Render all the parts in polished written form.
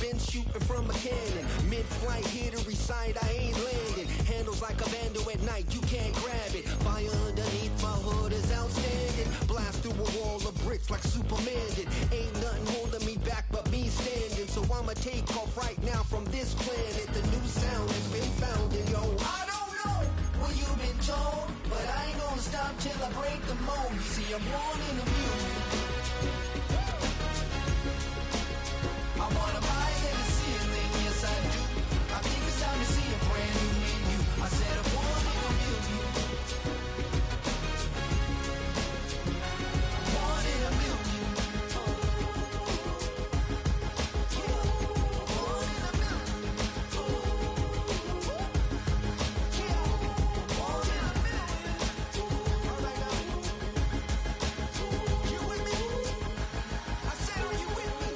been shooting from a cannon. Mid-flight, hittery side, I ain't landing. Handles like a vandal at night, you can't grab it. Fire underneath my hood is outstanding. Blast through a wall of bricks like Superman did. Ain't nothing holding me back but me standing. So I'ma take off right now from this planet. The new sound has been found, and yo, I don't know what you've been told, but I ain't gonna stop till I break the mold. You see, I'm born in the music. I wanna rise in the ceiling, yes I do. I think it's time to see a brand new menu. I said I'm born in a million. Born in a million. Born in a million. Born in a million. All right now. You with me? I said, are you with me?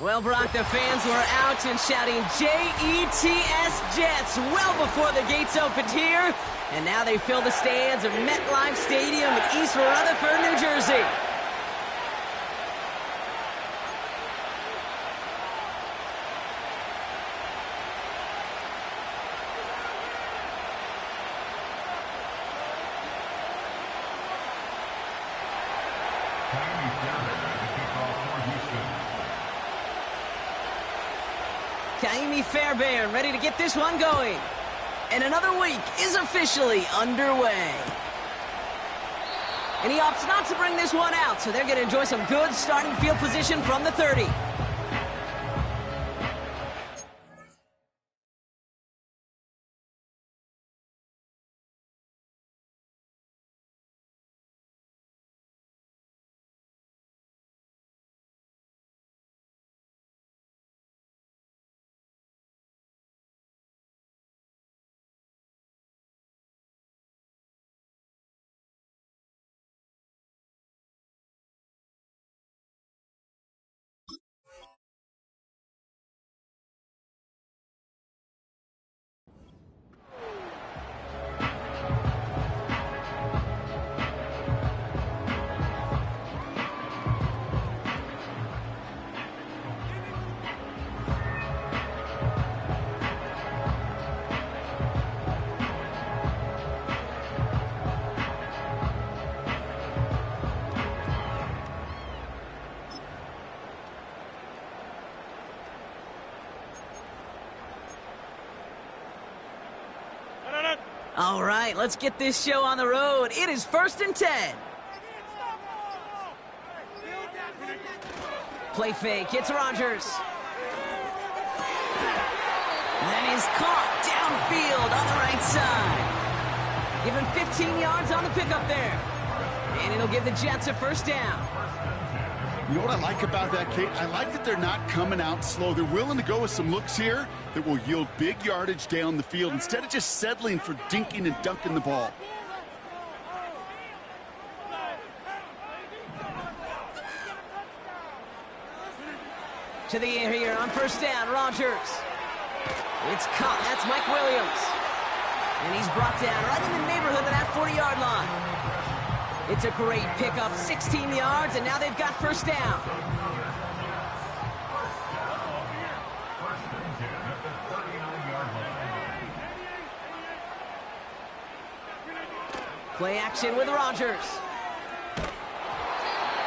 Well, Brock, the fans were out and shouting J-E-T-S Jets well before the gates opened here. And now they fill the stands of MetLife Stadium in East Rutherford, New Jersey. Kaimi Fairbairn ready to get this one going. And another week is officially underway. And he opts not to bring this one out, so they're going to enjoy some good starting field position from the 30. All right, let's get this show on the road. It is 1st and 10. Play fake, it's Rodgers. That is caught downfield on the right side. Give him 15 yards on the pickup there. And it'll give the Jets a first down. You know what I like about that, Kate? I like that they're not coming out slow. They're willing to go with some looks here that will yield big yardage down the field instead of just settling for dinking and dunking the ball. To the air here on first down, Rodgers. It's caught. That's Mike Williams. And he's brought down right in the neighborhood of that 40-yard line. It's a great pickup, 16 yards, and now they've got first down. Play action with Rodgers.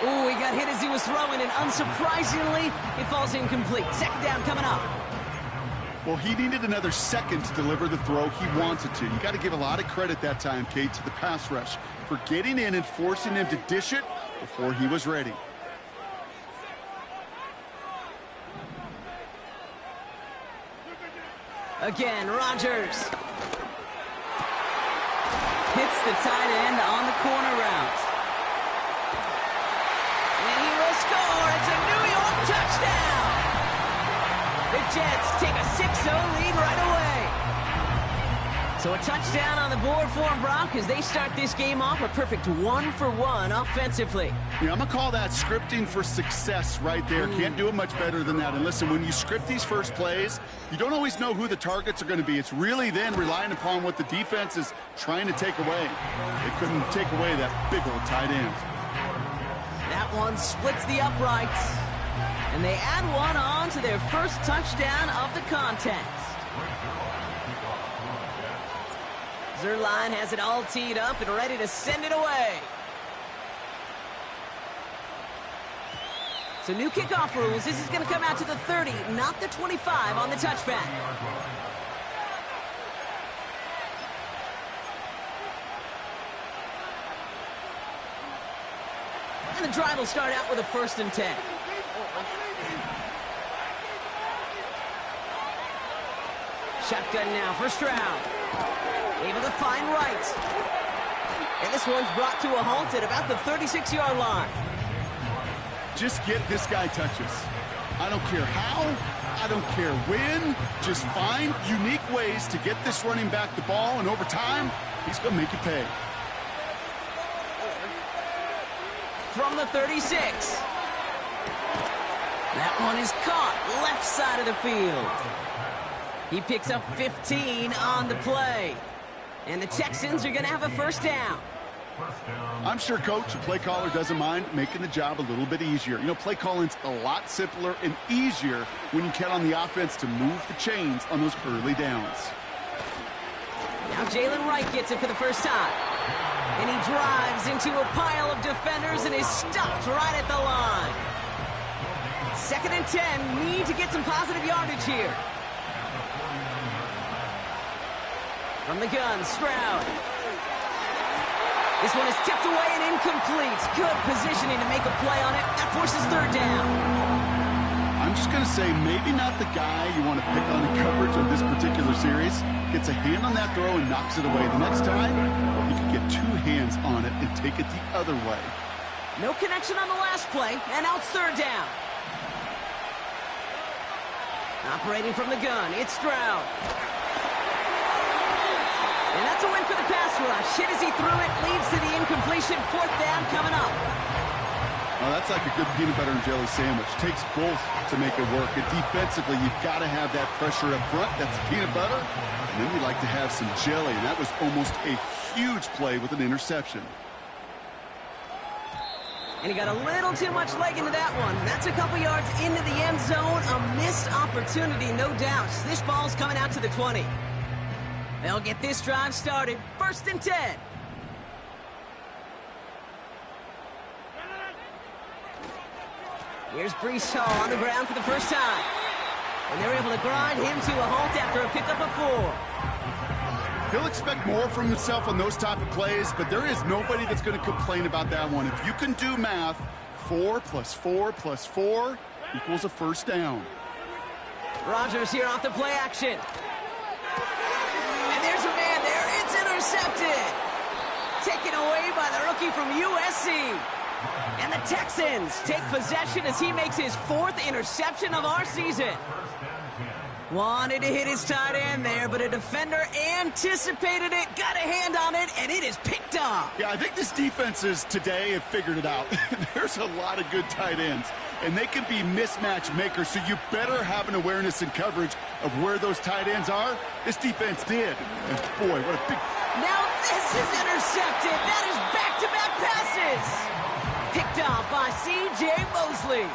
Ooh, he got hit as he was throwing, and unsurprisingly, it falls incomplete. Second down coming up. Well, he needed another second to deliver the throw he wanted to. You got to give a lot of credit that time, Kate, to the pass rush for getting in and forcing him to dish it before he was ready. Again, Rodgers. Hits the tight end on the corner route. And he will score. It's a New York touchdown. The Jets take a 6-0 lead right away. So a touchdown on the board for them, Brock, as they start this game off a perfect 1-for-1 offensively. Yeah, I'm going to call that scripting for success right there. Can't do it much better than that. And listen, when you script these first plays, you don't always know who the targets are going to be. It's really then relying upon what the defense is trying to take away. They couldn't take away that big old tight end. That one splits the uprights. And they add one on to their first touchdown of the contest. Zerline has it all teed up and ready to send it away. So new kickoff rules. This is going to come out to the 30, not the 25 on the touchback. And the drive will start out with a 1st and 10. Shotgun now for Stroud. Able to find Wright. And this one's brought to a halt at about the 36-yard line. Just get this guy touches. I don't care how, I don't care when. Just find unique ways to get this running back the ball, and over time, he's going to make you pay. From the 36. That one is caught left side of the field. He picks up 15 on the play. And the Texans are going to have a 1st down. I'm sure Coach, the play caller, doesn't mind making the job a little bit easier. You know, play calling's a lot simpler and easier when you count on the offense to move the chains on those early downs. Now Jalen Wright gets it for the first time. And he drives into a pile of defenders and is stopped right at the line. 2nd and 10, need to get some positive yardage here. From the gun, Stroud. This one is tipped away and incomplete. Good positioning to make a play on it. That forces 3rd down. I'm just going to say maybe not the guy you want to pick on in coverage of this particular series. Gets a hand on that throw and knocks it away. The next time, well, he could get 2 hands on it and take it the other way. No connection on the last play, and now it's 3rd down. Operating from the gun, it's Stroud. And that's a win for the pass rush. Hit as he threw it, leads to the incompletion. 4th down coming up. Well, that's like a good peanut butter and jelly sandwich. Takes both to make it work. And defensively, you've got to have that pressure up front. That's peanut butter. And then you like to have some jelly. And that was almost a huge play with an interception. And he got a little too much leg into that one. That's a couple yards into the end zone. A missed opportunity, no doubt. This ball's coming out to the 20. They'll get this drive started. 1st and 10. Here's Breece Hall on the ground for the first time. And they're able to grind him to a halt after a pickup of 4. He'll expect more from himself on those type of plays, but there is nobody that's going to complain about that one. If you can do math, 4 plus 4 plus 4 equals a 1st down. Rodgers here off the play action. And there's a man there. It's intercepted. Taken away by the rookie from USC. And the Texans take possession as he makes his 4th interception of our season. Wanted to hit his tight end there, but a defender anticipated it, got a hand on it, and it is picked up. Yeah, I think this defenses today have figured it out. There's a lot of good tight ends, and they can be mismatch makers, so you better have an awareness and coverage of where those tight ends are. This defense did. And boy, what a big... Now this is intercepted. That is back-to-back passes. Picked off by C.J. Mosley.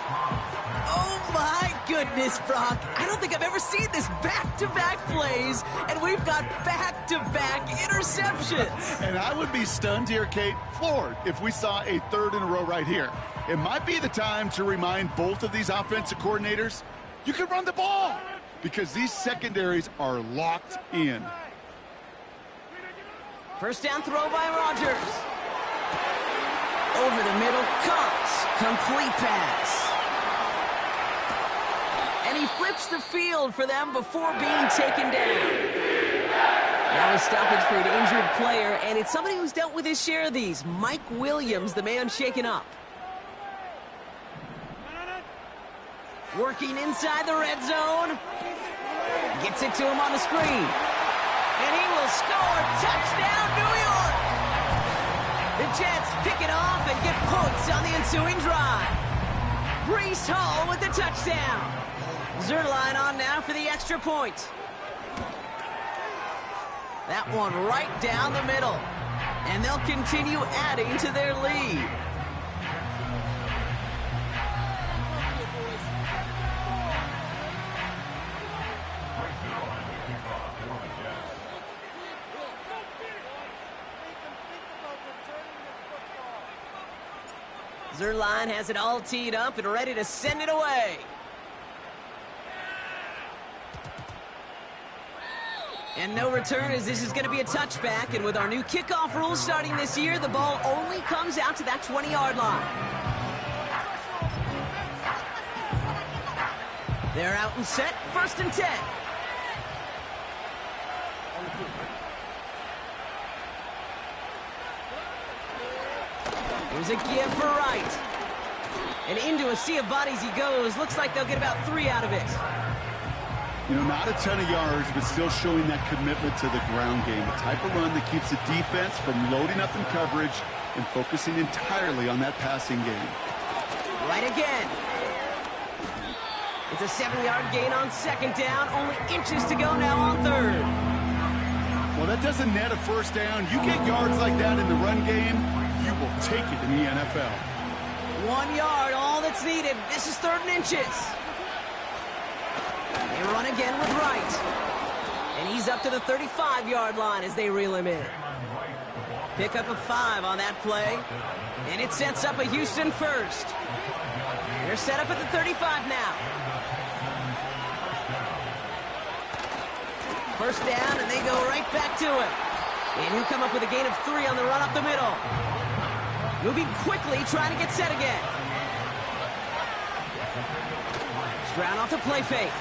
Oh, my goodness, Brock. I don't think I've ever seen this back-to-back plays, and we've got back-to-back interceptions. And I would be stunned here, Kate, floored, if we saw a 3rd in a row right here. It might be the time to remind both of these offensive coordinators, you can run the ball, because these secondaries are locked in. 1st down throw by Rodgers. Over the middle, comes. Complete pass. And he flips the field for them before being taken down. Now a stoppage for an injured player, and it's somebody who's dealt with his share of these. Mike Williams, the man shaken up. Working inside the red zone. Gets it to him on the screen. And he will score. Touchdown, New York! The Jets pick it off and get points on the ensuing drive. Breece Hall with the touchdown. Zerline on now for the extra point. That one right down the middle. And they'll continue adding to their lead. Zerline has it all teed up and ready to send it away. And no return, as this is going to be a touchback. And with our new kickoff rules starting this year, the ball only comes out to that 20-yard line. They're out and set, 1st and 10. Here's a give for Wright. And into a sea of bodies he goes. Looks like they'll get about 3 out of it. You know, not a ton of yards, but still showing that commitment to the ground game. A type of run that keeps the defense from loading up in coverage and focusing entirely on that passing game. Right again. It's a 7-yard gain on 2nd down. Only inches to go now on 3rd. Well, that doesn't net a 1st down. You get yards like that in the run game, you will take it in the NFL. 1 yard, all that's needed. This is 3rd and inches. They run again with Wright. And he's up to the 35-yard line as they reel him in. Pick up a 5 on that play. And it sets up a Houston 1st. They're set up at the 35 now. 1st down, and they go right back to him. And he'll come up with a gain of 3 on the run up the middle. Moving quickly, trying to get set again. Stroud off the play fake.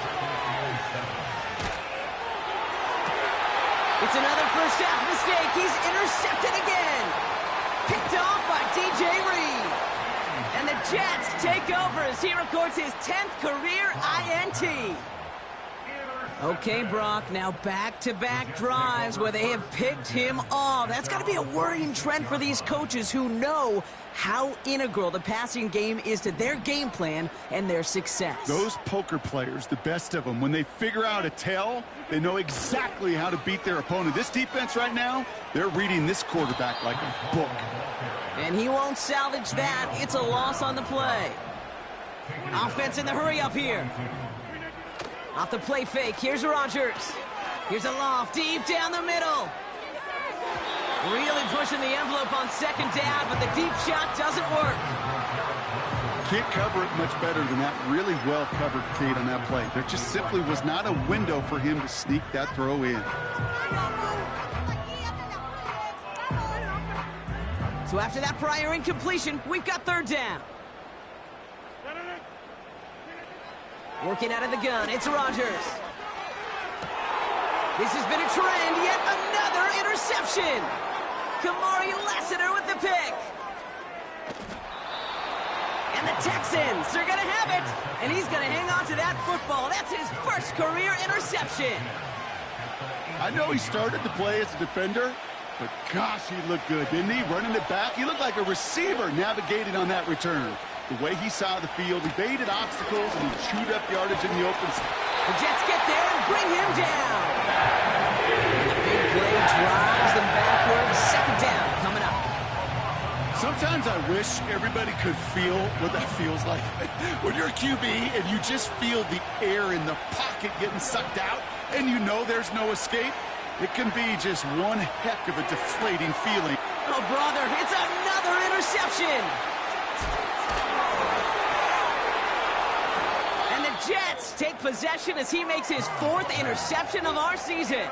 It's another first half mistake. He's intercepted again. Picked off by DJ Reed. And the Jets take over as he records his 10th career INT. Okay, Brock, now back-to-back drives where they have picked him off. That's got to be a worrying trend for these coaches who know how integral the passing game is to their game plan and their success. Those poker players, the best of them, when they figure out a tell, they know exactly how to beat their opponent. This defense right now, they're reading this quarterback like a book. And he won't salvage that. It's a loss on the play. Offense in the hurry up here. Off the play fake, here's Rodgers. Here's a loft deep down the middle. Really pushing the envelope on 2nd down, but the deep shot doesn't work. Can't cover it much better than that. Really well covered, Kate, on that play. There just simply was not a window for him to sneak that throw in. So after that prior incompletion, we've got 3rd down. Working out of the gun, it's Rodgers. This has been a trend, yet another interception. Kamari Lassiter with the pick. And the Texans are going to have it. And he's going to hang on to that football. That's his 1st career interception. I know he started to play as a defender, but gosh, he looked good, didn't he? Running it back, he looked like a receiver navigating on that return. The way he saw the field, he baited obstacles, and he chewed up yardage in the open. The Jets get there and bring him down. And the big play drives them backwards. 2nd down coming up. Sometimes I wish everybody could feel what that feels like. When you're a QB and you just feel the air in the pocket getting sucked out, and you know there's no escape, it can be just one heck of a deflating feeling. Oh, brother, it's another interception. Jets take possession as he makes his 4th interception of our season.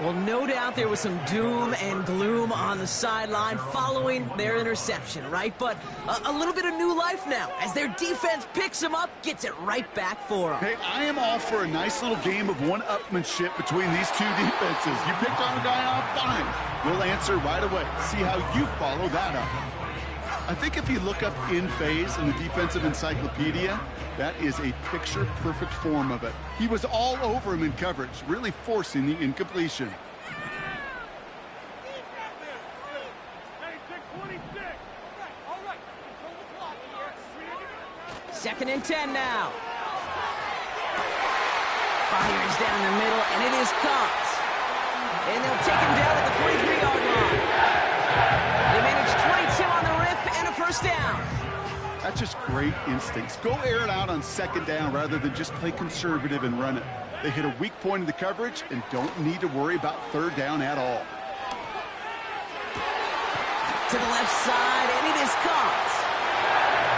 Well, no doubt there was some doom and gloom on the sideline following their interception, right? But a little bit of new life now as their defense picks him up, gets it right back for him. Hey, I am all for a nice little game of one-upmanship between these two defenses. You picked on a guy off, fine. We'll answer right away. See how you follow that up. I think if you look up in phase in the defensive encyclopedia, that is a picture-perfect form of it. He was all over him in coverage, really forcing the incompletion. Second and 10 now. Fires down the middle, and it is caught. And they'll take him down at the 43-yard line. They managed 22 on the rip and a 1st down. That's just great instincts. Go air it out on 2nd down rather than just play conservative and run it. They hit a weak point in the coverage and don't need to worry about 3rd down at all. To the left side, and it is caught.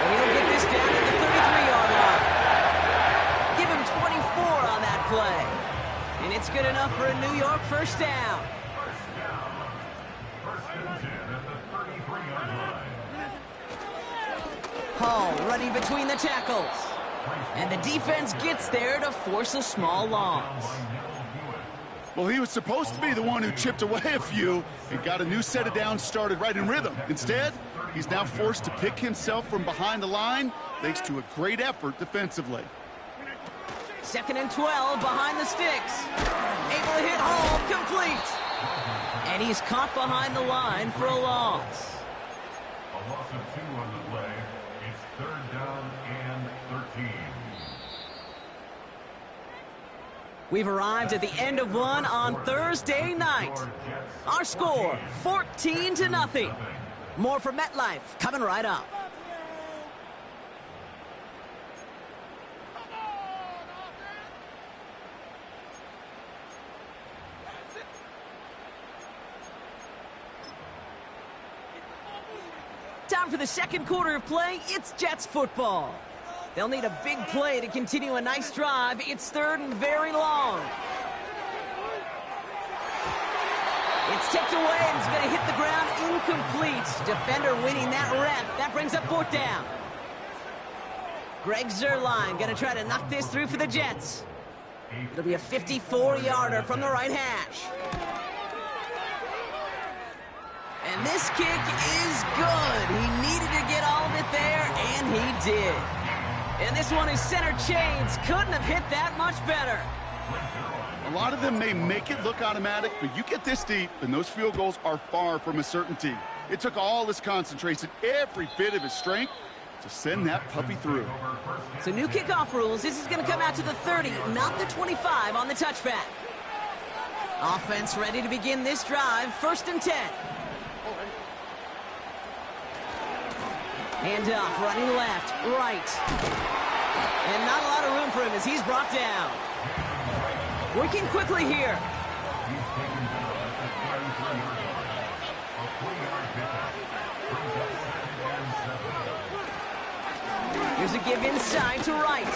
And he'll get this down at the 33-yard line. Give him 24 on that play. And it's good enough for a New York first down. Hall running between the tackles. And the defense gets there to force a small loss. Well, he was supposed to be the one who chipped away a few and got a new set of downs started right in rhythm. Instead, he's now forced to pick himself from behind the line thanks to a great effort defensively. 2nd and 12 behind the sticks. Able to hit Hall, complete. And he's caught behind the line for a loss. A loss of 2 on the play. It's 3rd down and 13. We've arrived at the end of one on Thursday night. Our score, 14-0. More from MetLife coming right up. Time for the second quarter of play. It's Jets football. They'll need a big play to continue a nice drive. It's 3rd and very long. It's tipped away and it's going to hit the ground incomplete. Defender winning that rep. That brings up 4th down. Greg Zuerlein going to try to knock this through for the Jets. It'll be a 54-yarder from the right hash. And this kick is good. He needed to get all of it there, and he did. And this one is center chains. Couldn't have hit that much better. A lot of them may make it look automatic, but you get this deep, and those field goals are far from a certainty. It took all his concentration, every bit of his strength, to send that puppy through. So new kickoff rules. This is going to come out to the 30, not the 25 on the touchback. Offense ready to begin this drive. 1st and 10. Hand off, running left, right. And not a lot of room for him as he's brought down. Working quickly here. Here's a give inside to right.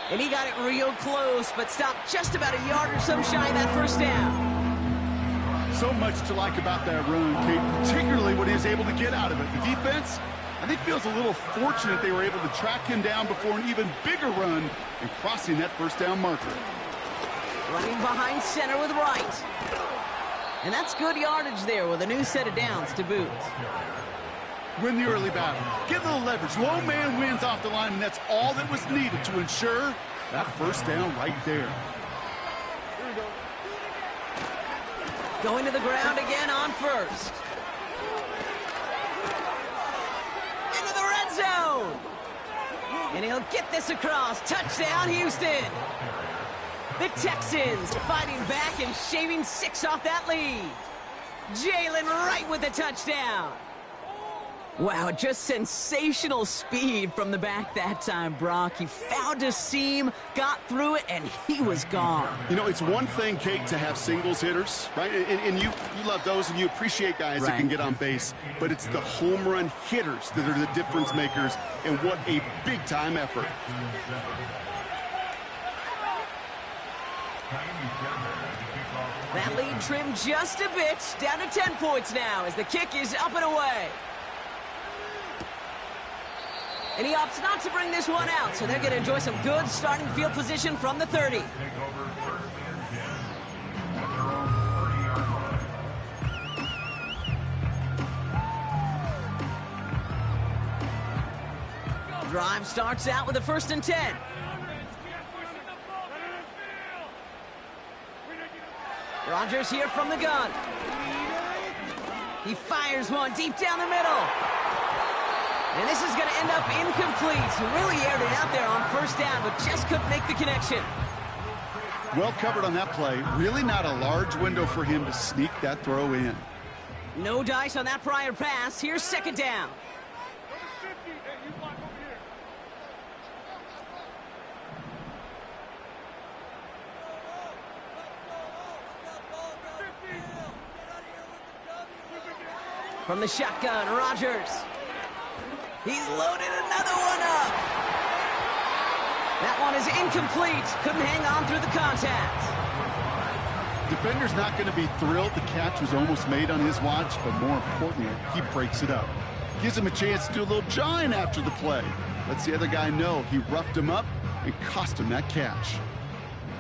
And he got it real close, but stopped just about a yard or so shy of that 1st down. So much to like about that run, Kate, particularly what he was able to get out of it. The defense, I think, feels a little fortunate they were able to track him down before an even bigger run and crossing that 1st down marker. Running behind center with right. And that's good yardage there with a new set of downs to boot. Win the early battle. Get a little leverage. Low man wins off the line, and that's all that was needed to ensure that 1st down right there. Going to the ground again on 1st. Into the red zone. And he'll get this across. Touchdown, Houston. The Texans fighting back and shaving 6 off that lead. Jalen Wright with the touchdown. Wow, just sensational speed from the back that time, Brock. He found a seam, got through it, and he was gone. You know, it's one thing, Kate, to have singles hitters, right? And you love those, and you appreciate guys that can get on base. But it's the home run hitters that are the difference makers, and what a big-time effort. That lead trimmed just a bit, down to 10 points now as the kick is up and away. And he opts not to bring this one out, so they're going to enjoy some good starting field position from the 30. Drive starts out with a 1st and 10. Rodgers here from the gun. He fires one deep down the middle. And this is going to end up incomplete. He really aired it out there on 1st down, but just couldn't make the connection. Well covered on that play. Really not a large window for him to sneak that throw in. No dice on that prior pass. Here's 2nd down. From the shotgun, Rodgers. He's loaded another one up. That one is incomplete. Couldn't hang on through the contact. Defender's not going to be thrilled the catch was almost made on his watch, but more importantly, he breaks it up. Gives him a chance to do a little jawing after the play. Lets the other guy know he roughed him up and cost him that catch.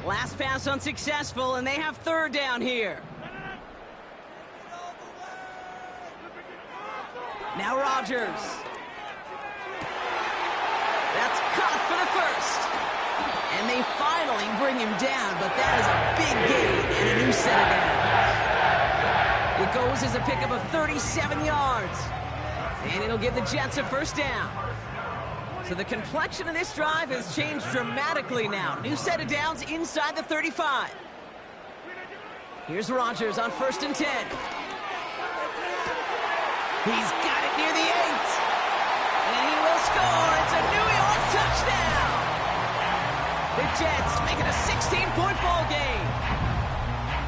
Last pass unsuccessful, and they have third down here. Now Rodgers. That's caught for the first. And they finally bring him down, but that is a big gain and a new set of downs. It goes as a pickup of 37 yards. And it'll give the Jets a first down. So the complexion of this drive has changed dramatically now. New set of downs inside the 35. Here's Rodgers on 1st and 10. He's got it near the 8. And he will score. It's a New York touchdown. The Jets make it a 16-point ball game.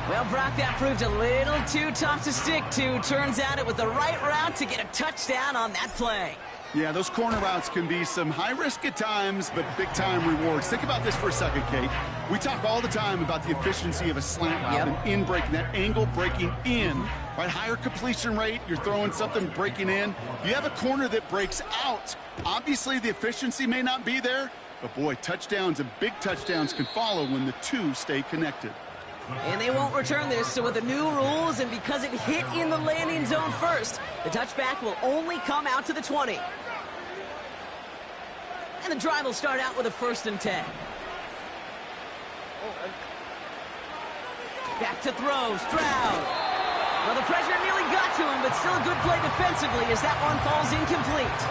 Well, Brock, that proved a little too tough to stick to. Turns out it was the right route to get a touchdown on that play. Yeah, those corner routes can be some high risk at times, but big-time rewards. Think about this for a second, Kate. We talk all the time about the efficiency of a slant route and in breaking, that angle breaking in, right? Higher completion rate, you're throwing something breaking in. You have a corner that breaks out. Obviously, the efficiency may not be there, but boy, touchdowns and big touchdowns can follow when the two stay connected. And they won't return this, so with the new rules and because it hit in the landing zone first, the touchback will only come out to the 20. And the drive will start out with a 1st and 10. Back to throw, Stroud. Well, the pressure nearly got to him, but still a good play defensively as that one falls incomplete.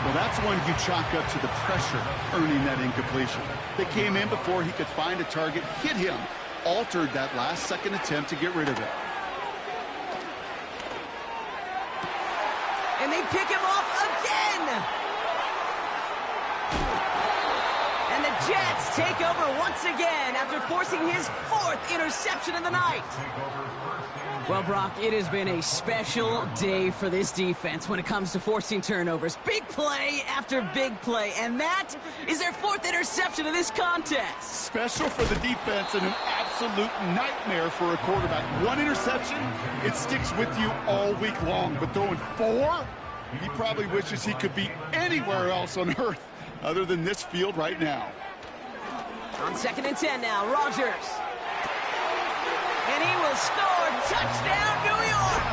Well, that's one you chalk up to the pressure earning that incompletion. They came in before he could find a target, hit him, altered that last-second attempt to get rid of it. And they pick him off again! And the Jets take over once again after forcing his 4th interception of the night. Well, Brock, it has been a special day for this defense when it comes to forcing turnovers. Big play after big play, and that is their 4th interception of this contest. Special for the defense and an absolute nightmare for a quarterback. One interception, it sticks with you all week long, but throwing 4, he probably wishes he could be anywhere else on earth other than this field right now. On 2nd and 10 now, Rodgers. And he will score. Touchdown, New York!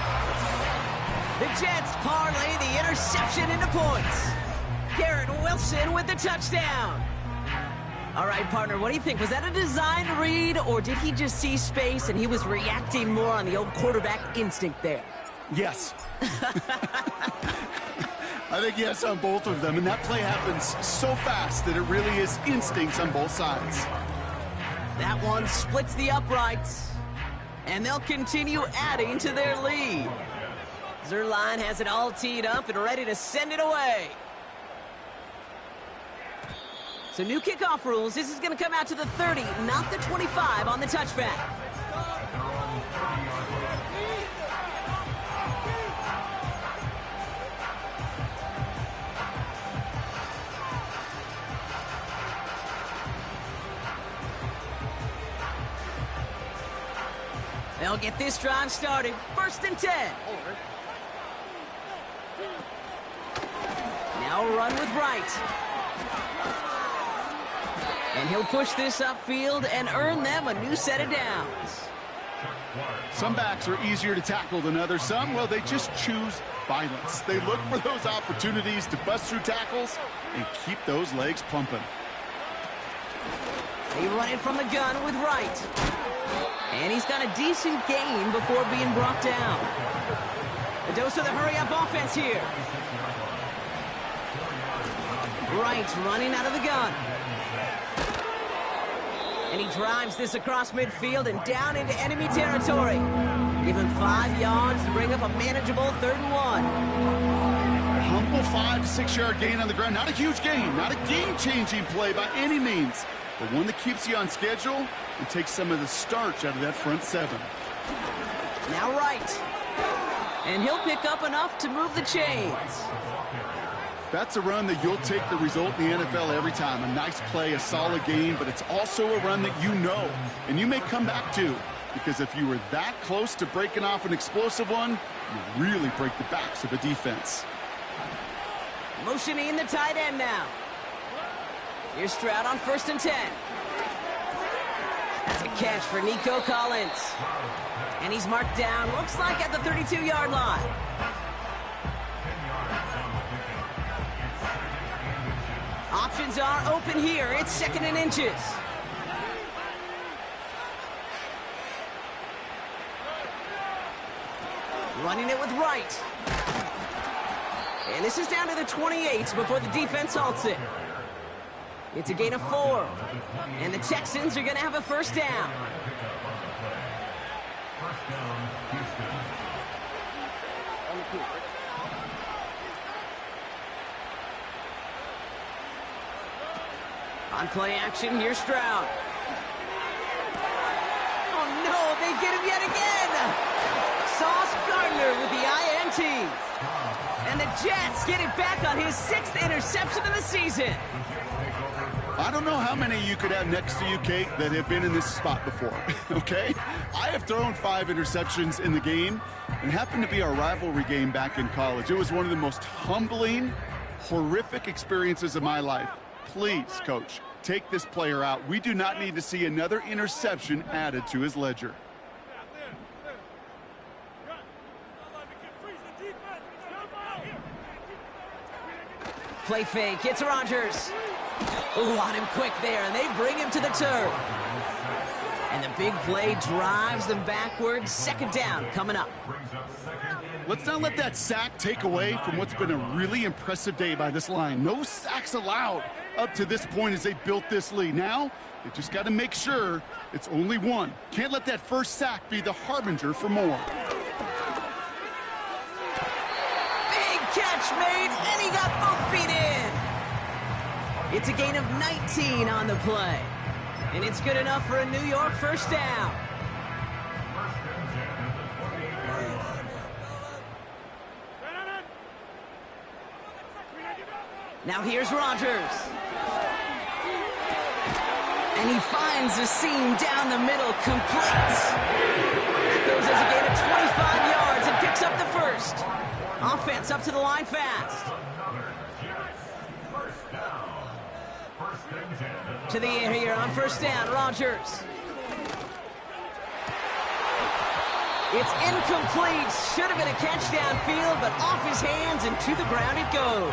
The Jets parlay the interception into points. Garrett Wilson with the touchdown. All right, partner, what do you think? Was that a design read, or did he just see space and he was reacting more on the old quarterback instinct there? Yes. I think yes on both of them, and that play happens so fast that it really is instincts on both sides. That one splits the uprights. And they'll continue adding to their lead. Zerline has it all teed up and ready to send it away. So new kickoff rules. This is going to come out to the 30, not the 25 on the touchback. They'll get this drive started. 1st and 10. Now a run with Wright. And he'll push this upfield and earn them a new set of downs. Some backs are easier to tackle than others. Some, well, they just choose violence. They look for those opportunities to bust through tackles and keep those legs pumping. They run it from the gun with Wright. And he's got a decent gain before being brought down. A dose of the hurry-up offense here. Wright running out of the gun. And he drives this across midfield and down into enemy territory. Give him 5 yards to bring up a manageable 3rd and 1. Humble 5 to 6 yard gain on the ground. Not a huge gain, not a game-changing play by any means, but one that keeps you on schedule and takes some of the starch out of that front 7. Now Wright. And he'll pick up enough to move the chains. That's a run that you'll take the result in the NFL every time. A nice play, a solid game, but it's also a run that you know, and you may come back to. Because if you were that close to breaking off an explosive one, you really break the backs of a defense. Motioning the tight end now. Here's Stroud on 1st and 10. That's a catch for Nico Collins. And he's marked down, looks like at the 32-yard line. Options are open here. It's 2nd and inches. Running it with Wright. And this is down to the 28 before the defense halts it. It's a gain of 4. And the Texans are going to have a 1st down. On play action, here's Stroud. Oh no, they get him yet again! Sauce Gardner with the INT. And the Jets get it back on his 6th interception of the season. I don't know how many you could have next to you, Kate, that have been in this spot before, okay? I have thrown 5 interceptions in the game, and it happened to be our rivalry game back in college. It was one of the most humbling, horrific experiences of my life. Please, Coach, take this player out. We do not need to see another interception added to his ledger. Play fake, it's Rodgers. Ooh, on him quick there, and they bring him to the turf. And the big play drives them backwards. 2nd down coming up. Let's not let that sack take away from what's been a really impressive day by this line. No sacks allowed up to this point as they built this lead. Now, they just got to make sure it's only one. Can't let that first sack be the harbinger for more. Big catch made, and he got both feet in. It's a gain of 19 on the play. And it's good enough for a New York 1st down. Now here's Rodgers. And he finds the seam down the middle, complete. That goes as a gain of 25 yards and picks up the 1st. Offense up to the line fast. To the air here on 1st down, Rodgers. It's incomplete. Should have been a catch downfield, but off his hands and to the ground it goes.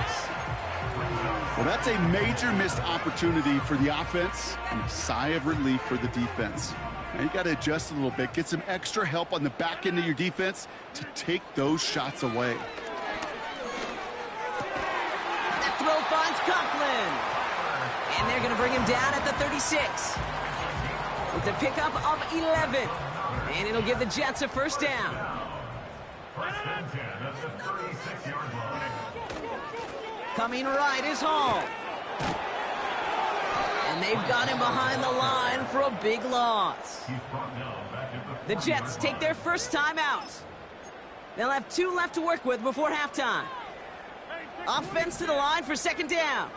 Well, that's a major missed opportunity for the offense and a sigh of relief for the defense. Now you got to adjust a little bit, get some extra help on the back end of your defense to take those shots away. That throw finds Conklin. And they're going to bring him down at the 36. It's a pickup of 11. And it'll give the Jets a 1st down. Coming right is Hall. And they've got him behind the line for a big loss. The Jets take their 1st time out. They'll have 2 left to work with before halftime. Offense to the line for 2nd down.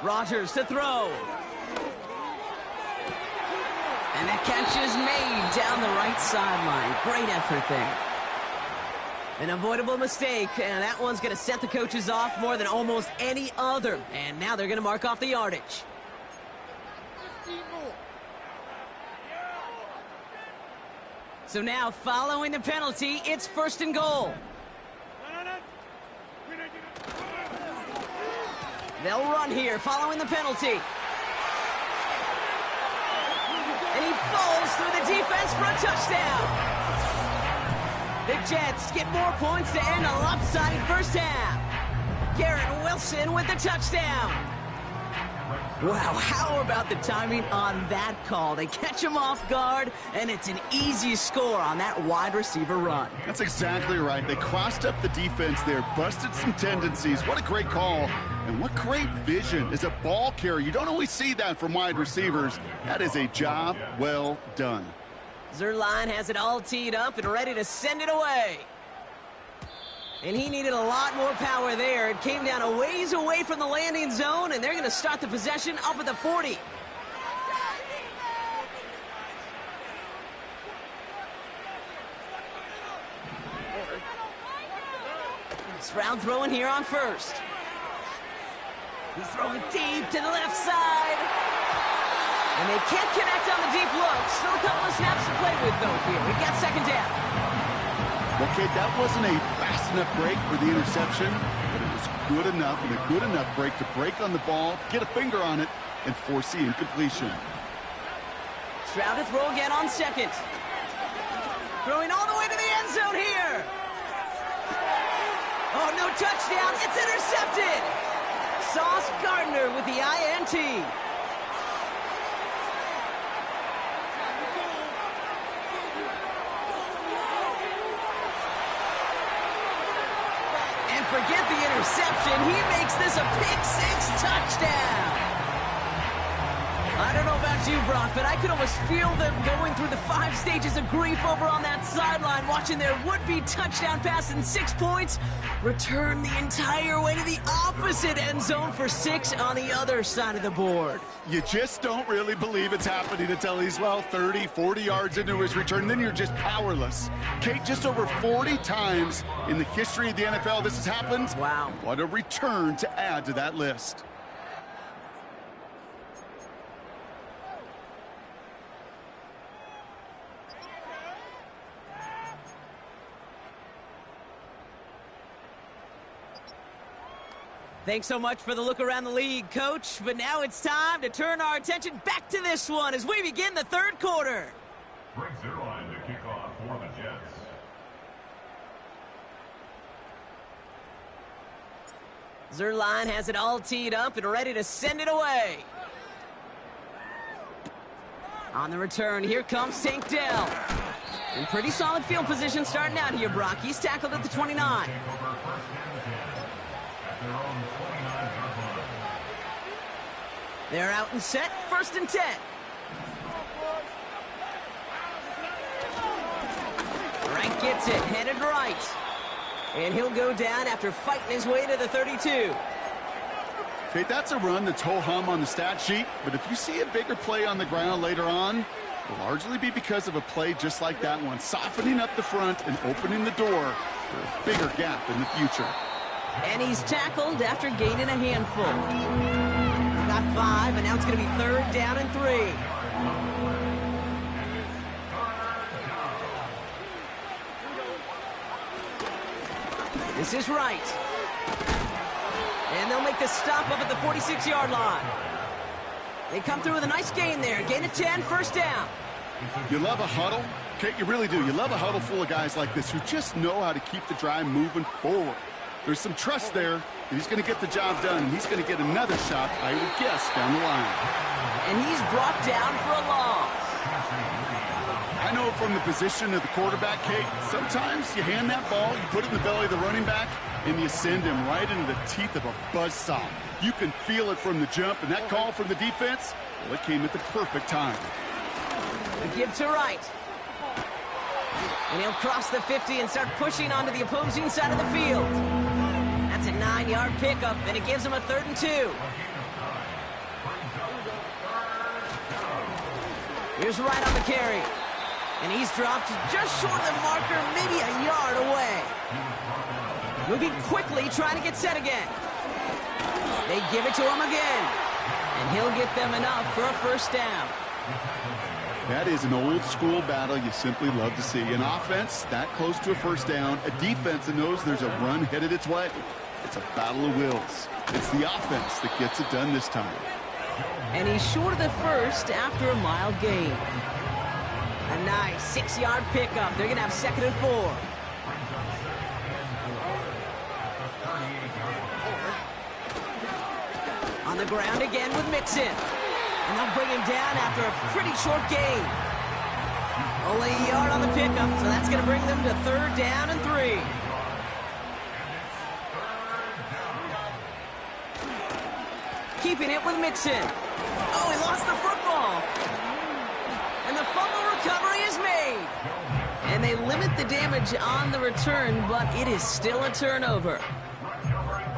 Rodgers to throw. And that catch is made down the right sideline. Great effort there. An avoidable mistake, and that one's going to set the coaches off more than almost any other. And now they're going to mark off the yardage. So now, following the penalty, it's 1st and goal. They'll run here following the penalty. And he falls through the defense for a touchdown. The Jets get more points to end a lopsided 1st half. Garrett Wilson with the touchdown. Wow, how about the timing on that call? They catch him off guard, and it's an easy score on that wide receiver run. That's exactly right. They crossed up the defense there, busted some tendencies. What a great call, and what great vision as a ball carrier. You don't always see that from wide receivers. That is a job well done. Zerline has it all teed up and ready to send it away. And he needed a lot more power there. It came down a ways away from the landing zone, and they're going to start the possession up at the 40. Stroud throwing here on first. He's throwing deep to the left side. And they can't connect on the deep look. Still a couple of snaps to play with, though, here. We've got second down. Well, Kate, that wasn't a fast enough break for the interception, but it was good enough and a good enough break to break on the ball, get a finger on it, and force the incompletion. Stroud to throw again on second. Throwing all the way to the end zone here. Oh, no touchdown. It's intercepted. Sauce Gardner with the INT. Forget the interception. He makes this a pick-6 touchdown. I don't know about you, Brock, but I could almost feel them going through the 5 stages of grief over on that sideline, watching their would-be touchdown pass in 6 points return the entire way to the opposite end zone for 6 on the other side of the board. You just don't really believe it's happening until he's, well, 30, 40 yards into his return, and then you're just powerless. Kate, just over 40 times in the history of the NFL this has happened. Wow. What a return to add to that list. Thanks so much for the look around the league, Coach. But now it's time to turn our attention back to this one as we begin the third quarter. Brings Zerline to kick off for the Jets. Zerline has it all teed up and ready to send it away. On the return, here comes Tank Dell. In pretty solid field position starting out here, Brock. He's tackled at the 29. They're out and set, 1st and 10. Frank gets it, headed right. And he'll go down after fighting his way to the 32. Okay, that's a run that's ho-hum on the stat sheet, but if you see a bigger play on the ground later on, it'll largely be because of a play just like that one, softening up the front and opening the door for a bigger gap in the future. And he's tackled after gaining a handful. Got 5, and now it's going to be 3rd down and 3. This is right. And they'll make the stop up at the 46-yard line. They come through with a nice gain there. Gain of 10, 1st down. You love a huddle? Okay, you really do. You love a huddle full of guys like this who just know how to keep the drive moving forward. There's some trust there that he's going to get the job done, and he's going to get another shot, I would guess, down the line. And he's brought down for a loss. I know from the position of the quarterback, Kate, sometimes you hand that ball, you put it in the belly of the running back, and you send him right into the teeth of a buzzsaw. You can feel it from the jump, and that call from the defense, well, it came at the perfect time. The give to right. And he'll cross the 50 and start pushing onto the opposing side of the field. That's a 9-yard pickup, and it gives him a 3rd and 2. Here's right on the carry. And he's dropped just short of the marker, maybe a yard away. Moving quickly, trying to get set again. They give it to him again. And he'll get them enough for a 1st down. That is an old-school battle you simply love to see. An offense that close to a 1st down, a defense that knows there's a run headed its way. It's a battle of wills. It's the offense that gets it done this time. And he's short of the 1st after a mild gain. A nice 6-yard pickup. They're going to have 2nd and 4. On On the ground again with Mixon. And they'll bring him down after a pretty short gain. Only a yard on the pickup, so that's going to bring them to 3rd down and 3. Keeping it with Mixon. Oh, he lost the football. And the fumble recovery is made. And they limit the damage on the return, but it is still a turnover.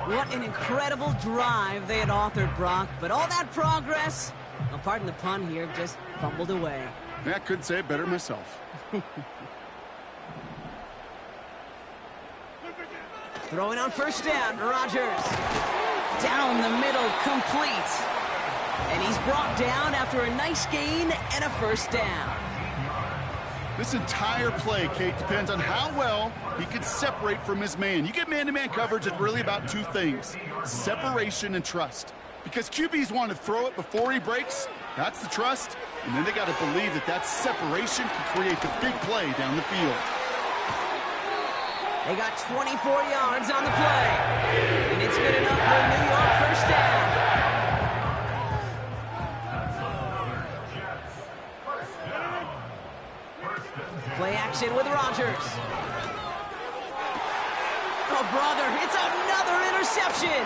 What an incredible drive they had authored, Brock. But all that progress, well, pardon the pun here, just fumbled away. Yeah, I couldn't say it better myself. Throwing on 1st down, Rodgers. Down the middle, complete. And he's brought down after a nice gain and a 1st down. This entire play, Kate, depends on how well he can separate from his man. You get man-to-man coverage, it's really about 2 things, separation and trust. Because QBs want to throw it before he breaks, that's the trust, and then they got to believe that that separation can create the big play down the field. They got 24 yards on the play, and it's good enough for a New York 1st down. Play action with Rodgers. Oh, brother, it's another interception.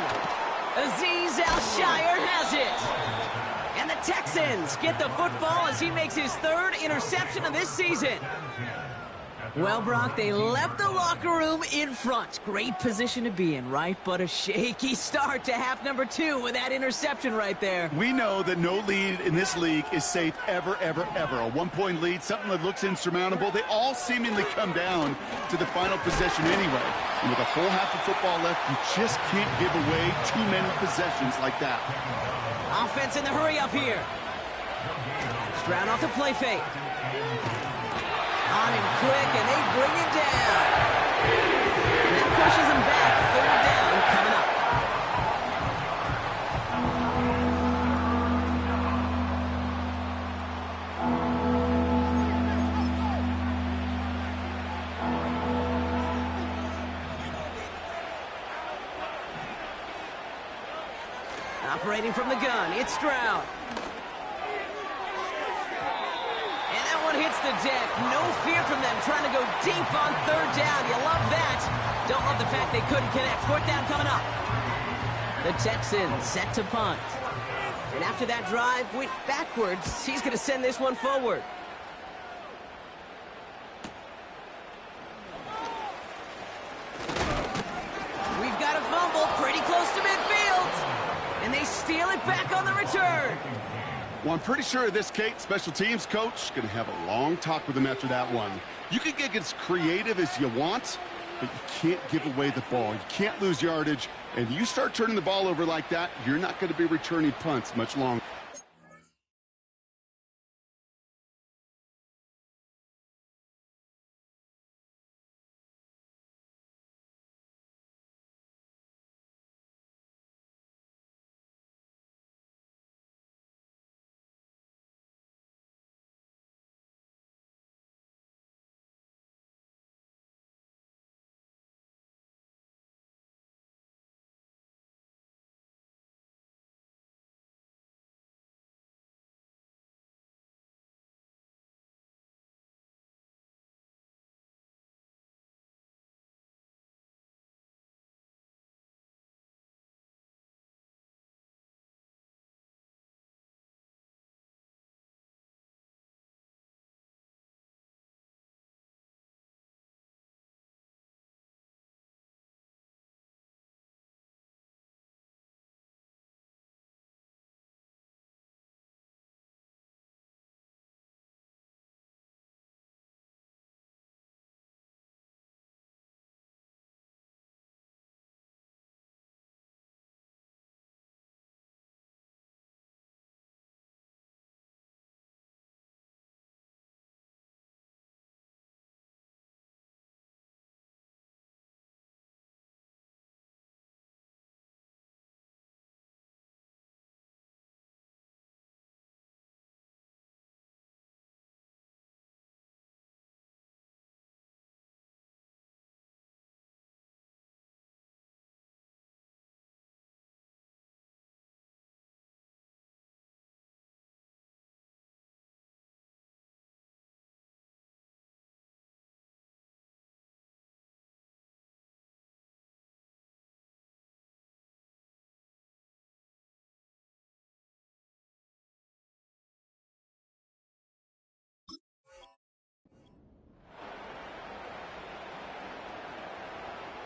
Azeez Al-Shire has it. And the Texans get the football as he makes his 3rd interception of this season. Well, Brock, they left the locker room in front. Great position to be in, right? But a shaky start to half number 2 with that interception right there. We know that no lead in this league is safe ever, ever, ever. A 1-point lead, something that looks insurmountable. They all seemingly come down to the final possession anyway. And with a whole half of football left, you just can't give away too many possessions like that. Offense in the hurry up here. Stroud off the play fake. On him quick, and they bring him down. That pushes him back. 3rd down coming up. Operating from the gun, it's Stroud. Hits the deck. No fear from them trying to go deep on 3rd down. You love that. Don't love the fact they couldn't connect. 4th down coming up. The Texans set to punt. And after that drive went backwards, he's going to send this one forward. We've got a fumble pretty close to midfield. And they steal it back on the return. Well, I'm pretty sure this, Kate, special teams coach, going to have a long talk with him after that one. You can get as creative as you want, but you can't give away the ball. You can't lose yardage. And you start turning the ball over like that, you're not going to be returning punts much longer.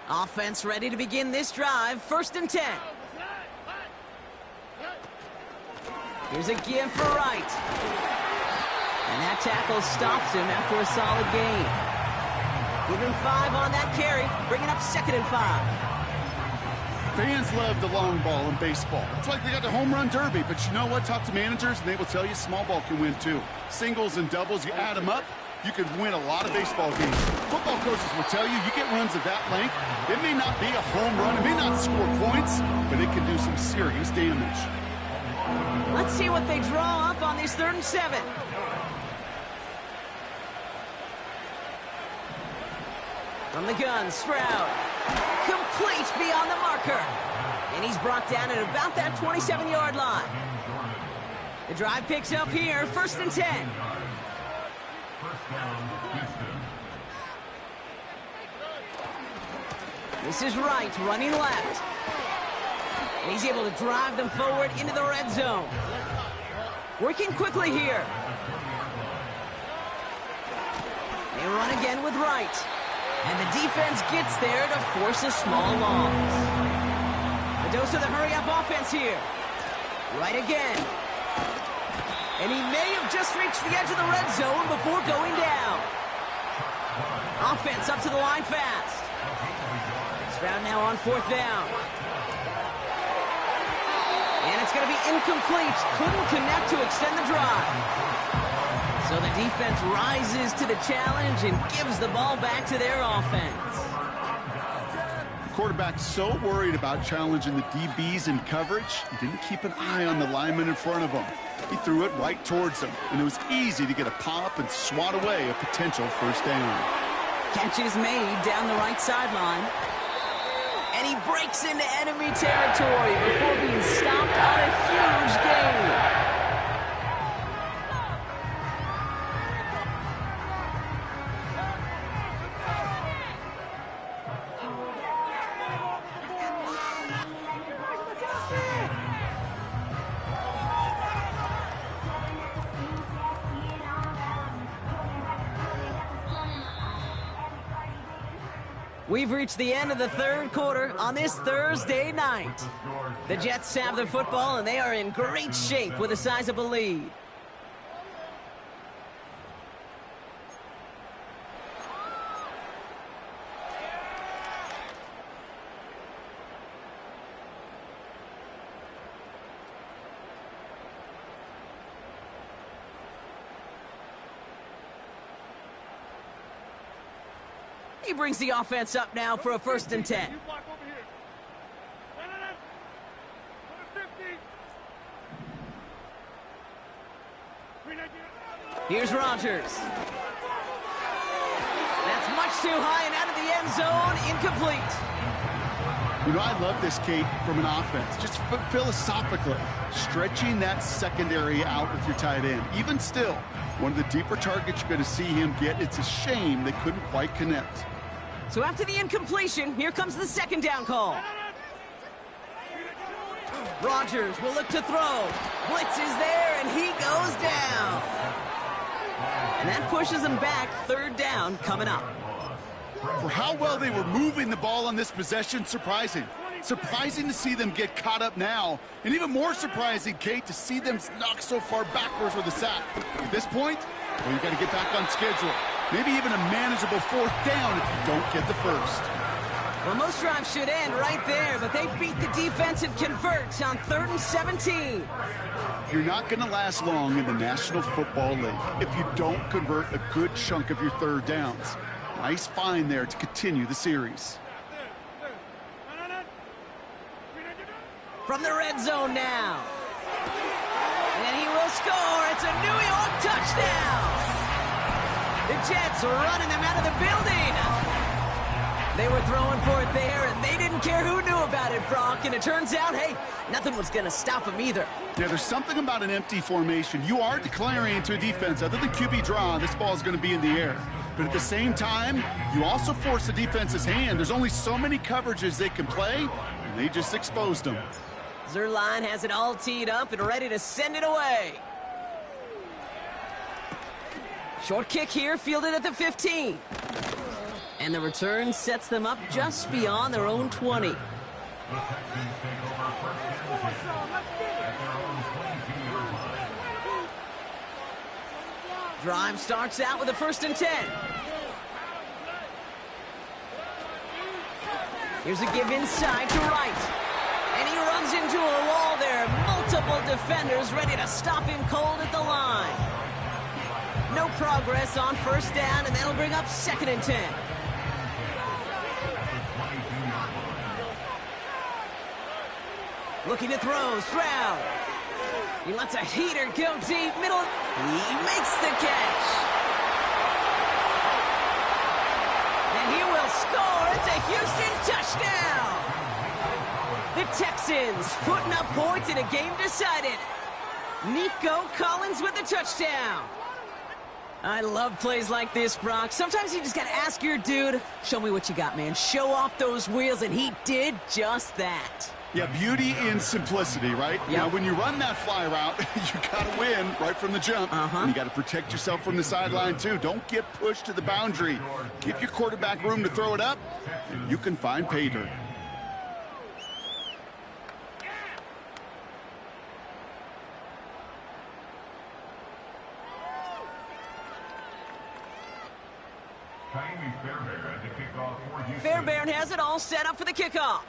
Offense ready to begin this drive. 1st and 10. Here's a give for Wright. And that tackle stops him after a solid gain. Give him 5 on that carry, bringing up 2nd and 5. Fans love the long ball in baseball. It's like they got the home run derby, but you know what? Talk to managers, and they will tell you small ball can win too. Singles and doubles, you add them up, you could win a lot of baseball games. Football coaches will tell you, you get runs of that length, it may not be a home run, it may not score points, but it can do some serious damage. Let's see what they draw up on this 3rd and 7. From the gun, Stroud. Complete beyond the marker. And he's brought down at about that 27-yard line. The drive picks up here, 1st and 10. This is Wright running left. And he's able to drive them forward into the red zone. Working quickly here. They run again with Wright. And the defense gets there to force a small loss. A dose of the hurry-up offense here. Right again. And he may have just reached the edge of the red zone before going down. Offense up to the line fast. Stroud now on 4th down. And it's going to be incomplete. Couldn't connect to extend the drive. So the defense rises to the challenge and gives the ball back to their offense. The quarterback's so worried about challenging the DBs in coverage, he didn't keep an eye on the lineman in front of him. He threw it right towards him, and it was easy to get a pop and swat away a potential 1st down. Catch is made down the right sideline. And he breaks into enemy territory before being stopped on a huge gain. We've reached the end of the 3rd quarter on this Thursday night. The Jets have the football, and they are in great shape with a sizable lead. He brings the offense up now for a 1st and 10. Here's Rodgers. That's much too high and out of the end zone. Incomplete. You know, I love this, Kate, from an offense. Just philosophically, stretching that secondary out with your tight end. Even still, one of the deeper targets you're going to see him get. It's a shame they couldn't quite connect. So after the incompletion, here comes the 2nd down call. Rodgers will look to throw. Blitz is there, and he goes down. And that pushes him back. 3rd down coming up. For how well they were moving the ball on this possession, surprising. Surprising to see them get caught up now. And even more surprising, Kate, to see them knock so far backwards with a sack. At this point, well, you got to get back on schedule. Maybe even a manageable 4th down if you don't get the 1st. Well, most drives should end right there, but they beat the defense and convert on 3rd and 17. You're not going to last long in the National Football League if you don't convert a good chunk of your 3rd downs. Nice find there to continue the series. From the red zone now. And he will score. It's a New York touchdown. The Jets are running them out of the building. They were throwing for it there, and they didn't care who knew about it, Brock. And it turns out, hey, nothing was going to stop them either. Yeah, there's something about an empty formation. You are declaring to a defense, other than QB draw, this ball is going to be in the air. But at the same time, you also force the defense's hand. There's only so many coverages they can play, and they just exposed them. Zerline has it all teed up and ready to send it away. Short kick here, fielded at the 15. And the return sets them up just beyond their own 20. The Texans take over first and 10 at their own 22-yard line. Drive starts out with a 1st and 10. Here's a give inside to Wright. And he runs into a wall there. Multiple defenders ready to stop him cold at the line. No progress on 1st down, and that'll bring up 2nd and 10. Looking to throw, Stroud. He lets a heater go deep, middle. He makes the catch. And he will score. It's a Houston touchdown. The Texans putting up points in a game decided. Nico Collins with the touchdown. I love plays like this, Brock. Sometimes you just got to ask your dude, show me what you got, man. Show off those wheels, and he did just that. Yeah, beauty in simplicity, right? Yep. Now, when you run that fly route, you got to win right from the jump. And you got to protect yourself from the sideline, too. Don't get pushed to the boundary. Give your quarterback room to throw it up, and you can find pay dirt. Fairbairn has it all set up for the kickoff.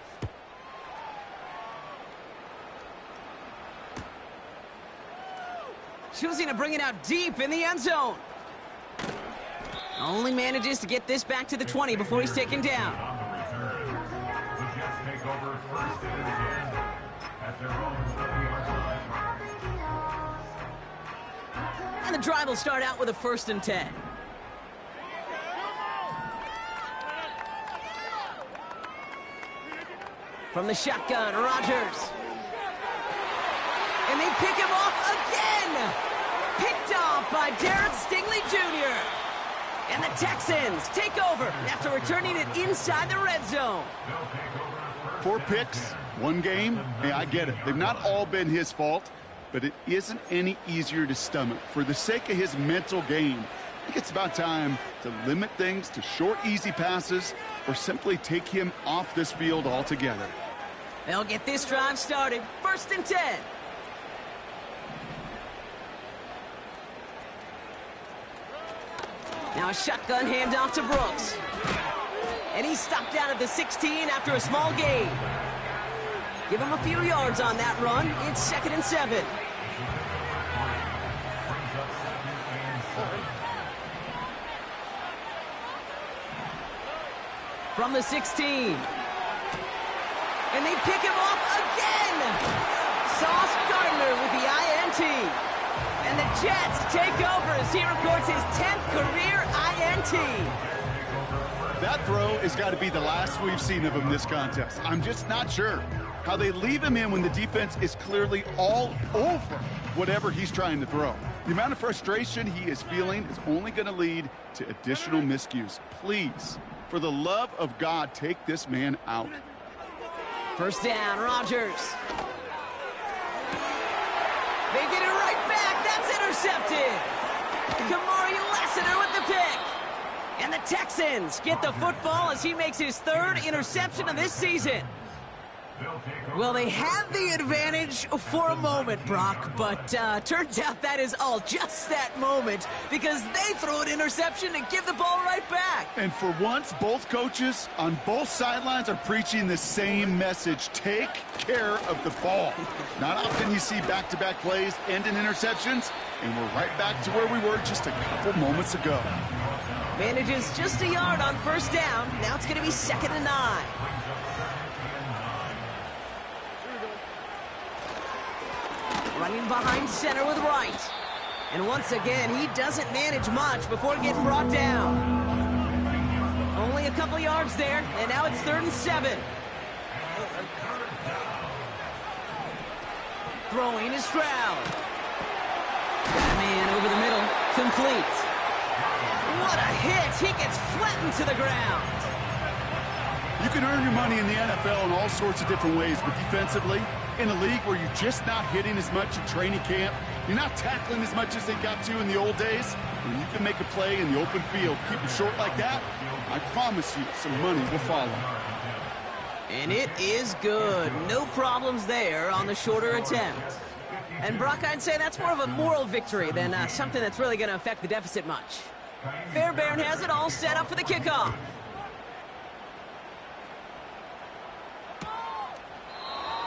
Choosing to bring it out deep in the end zone. Only manages to get this back to the 20 before he's taken down. The Jets take over 1st and 10 at their own 30-yard line. And the drive will start out with a 1st and 10. From the shotgun, Rodgers. And they pick him off again. Picked off by Derek Stingley Jr. And the Texans take over after returning it inside the red zone. 4 picks, 1 game. Hey, I get it. They've not all been his fault, but it isn't any easier to stomach. For the sake of his mental game, I think it's about time to limit things to short, easy passes or simply take him off this field altogether. They'll get this drive started. 1st and 10. Now a shotgun handoff to Brooks. And he's stopped down at the 16 after a small gain. Give him a few yards on that run. It's 2nd and 7. From the 16. And they pick him off again. Sauce Gardner with the INT. And the Jets take over as he records his 10th career INT. That throw has got to be the last we've seen of him this contest. I'm just not sure how they leave him in when the defense is clearly all over whatever he's trying to throw. The amount of frustration he is feeling is only going to lead to additional miscues. Please, for the love of God, take this man out. 1st down, Rodgers. They get it right back. That's intercepted. Kamari Lassiter with the pick. And the Texans get the football as he makes his 3rd interception of this season. Well, they had the advantage for a moment, Brock, but turns out that is all just that moment because they throw an interception and give the ball right back. And for once, both coaches on both sidelines are preaching the same message. Take care of the ball. Not often you see back-to-back plays end in interceptions, and we're right back to where we were just a couple moments ago. Manages just a yard on 1st down. Now it's going to be 2nd and 9. Running behind center with Wright. And once again, he doesn't manage much before getting brought down. Only a couple yards there, and now it's 3rd and 7. Throwing is Stroud. Man over the middle, complete. What a hit! He gets flattened to the ground. You can earn your money in the NFL in all sorts of different ways, but defensively, in a league where you're just not hitting as much in training camp, You're not tackling as much as they got to in the old days. When you can make a play in the open field, keep it short like that, I promise you some money will follow. And it is good. No problems there on the shorter attempt. And Brock, I'd say that's more of a moral victory than something that's really going to affect the deficit much. Fairbairn has it all set up for the kickoff.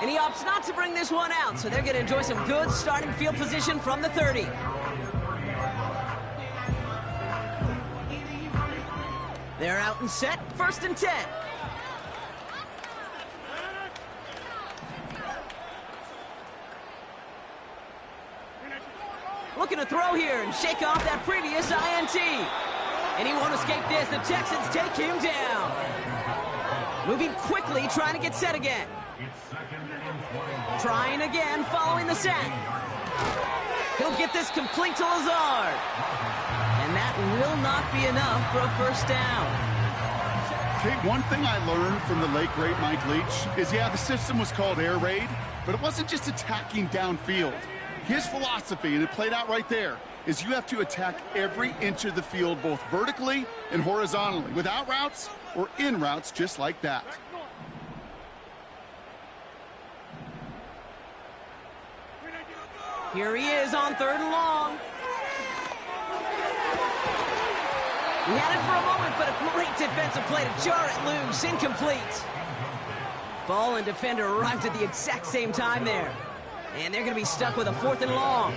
And he opts not to bring this one out, so they're going to enjoy some good starting field position from the 30. They're out and set, 1st and 10. Looking to throw here and shake off that previous INT. And he won't escape this. The Texans take him down. Moving quickly, trying to get set again. Trying again, following the sack. He'll get this complete to Lazard. And that will not be enough for a 1st down. Okay, one thing I learned from the late, great Mike Leach is, yeah, the system was called air raid, but it wasn't just attacking downfield. His philosophy, and it played out right there, is you have to attack every inch of the field, both vertically and horizontally, without routes or in routes just like that. Here he is on 3rd and long. He had it for a moment, but a great defensive play to jar it loose. Incomplete. Ball and defender arrived at the exact same time there. And they're going to be stuck with a 4th and long.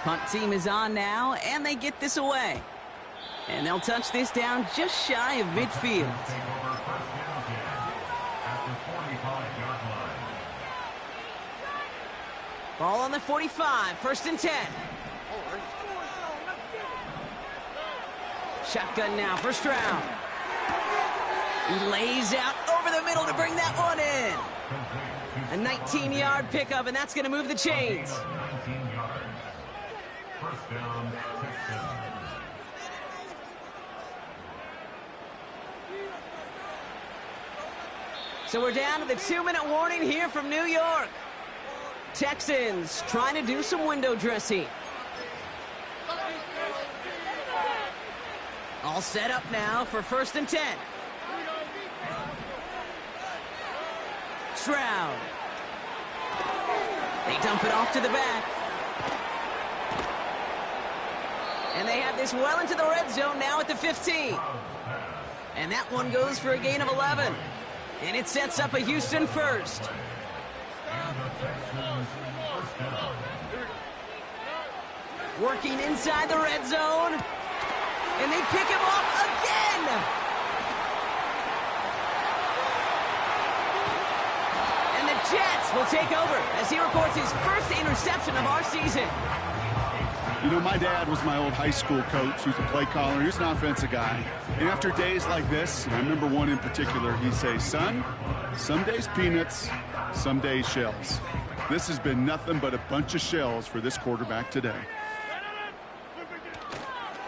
Punt team is on now, and they get this away. And they'll touch this down just shy of midfield. Ball on the 45, 1st and 10. Shotgun now, 1st round. He lays out over the middle to bring that one in. A 19-yard pickup, and that's going to move the chains. 19 yards. 1st down, Texans. So we're down to the 2-minute warning here from New York. Texans trying to do some window dressing. All set up now for 1st and 10. Stroud. They dump it off to the back. And they have this well into the red zone now at the 15. And that one goes for a gain of 11. And it sets up a Houston 1st. Working inside the red zone. And they pick him off again. And the Jets will take over as he records his 1st interception of our season. You know, my dad was my old high school coach. He was a play caller. He was an offensive guy. And after days like this, and I remember one in particular, he'd say, son, some days peanuts, some days shells. This has been nothing but a bunch of shells for this quarterback today.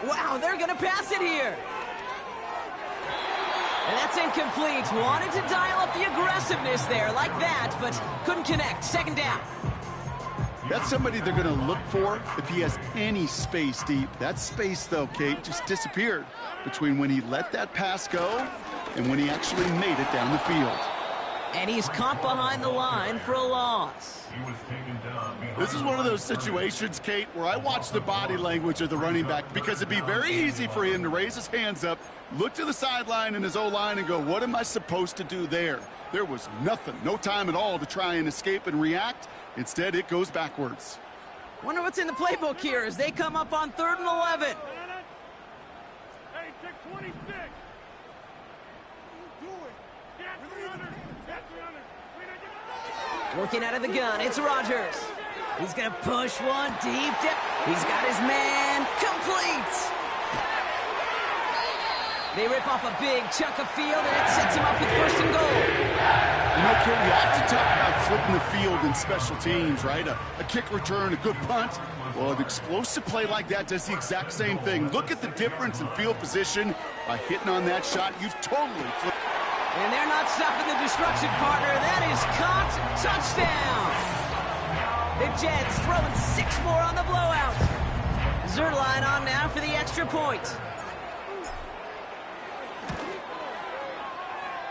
Wow, they're going to pass it here. And that's incomplete. Wanted to dial up the aggressiveness there like that, but couldn't connect. 2nd down. That's somebody they're going to look for if he has any space deep. That space, though, Kate, just disappeared between when he let that pass go and when he actually made it down the field. And he's caught behind the line for a loss. This is one of those situations, Kate, where I watch the body language of the running back because it'd be very easy for him to raise his hands up, look to the sideline in his O-line and go, what am I supposed to do there? There was nothing, no time at all to try and escape and react. Instead, it goes backwards. Wonder what's in the playbook here as they come up on 3rd and 11. Hey, check 26. Working out of the gun, it's Rodgers. He's going to push one deep. He's got his man complete. They rip off a big chunk of field, and it sets him up with 1st and goal. You know, Kate, you have to talk about flipping the field in special teams, right? A kick return, a good punt. Well, an explosive play like that does the exact same thing. Look at the difference in field position by hitting on that shot. You've totally flipped. And they're not stopping the destruction, partner. That is caught. Touchdown. The Jets throwing 6 more on the blowout. Zerline on now for the extra point.